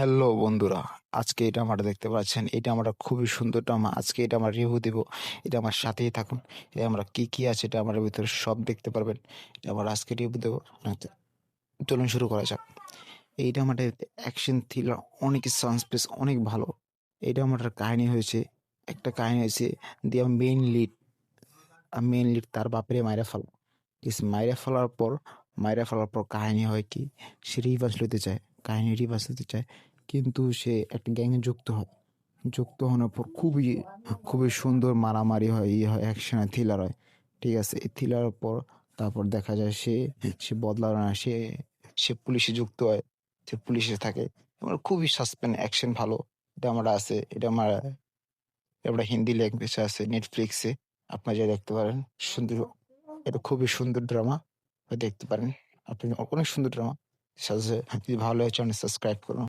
Hello বন্ধুরা, আজকে এটা আমরা দেখতে পাচ্ছেন, এটা আমরা খুবই সুন্দর ড্রামা। আজকে এটা আমরা রিভিউ দেব। এটা আমার সাথেই থাকুন। এটা আমরা কি কি আছে এটা আমার ভিতরে সব দেখতে পারবেন। এটা আমরা আজকে রিভিউ দেবো। চলুন শুরু করা যাক। এইটা আমাদের অ্যাকশন থ্রিলার, অনেক সাসপেন্স, অনেক ভালো। এটা আমার কাহিনী হয়েছে, একটা কাহিনী হয়েছে দিয়া মেইন লিড তার বাপরে মাইরা ফেলা। মাইরা ফেলার পর কাহিনী হয় কি, সে রিভার্স নিতে চায়, কাহিনী রিভার্স নিতে চায়, কিন্তু সে একটা গ্যাংয়ে যুক্ত হয়। যুক্ত হওয়ার পর খুবই খুবই সুন্দর মারামারি হয়, ইয়ে হয়, অ্যাকশন থ্রিলার হয়। ঠিক আছে, এই থ্রিলারের পর তারপর দেখা যায় সে সে বদলায় না, সে সে পুলিশে যুক্ত হয়, সে পুলিশে থাকে। আমার খুবই সাসপেন্স অ্যাকশন ভালো। এটা আমার আছে, এটা আমরা হিন্দি ল্যাঙ্গুয়েজে আছে নেটফ্লিক্সে, আপনারা যা দেখতে পারেন। সুন্দর, এটা খুবই সুন্দর ড্রামা, দেখতে পারেন আপনি। অনেক সুন্দর ড্রামা। সাথে যদি ভালো হয় চ্যানেল সাবস্ক্রাইব করুন।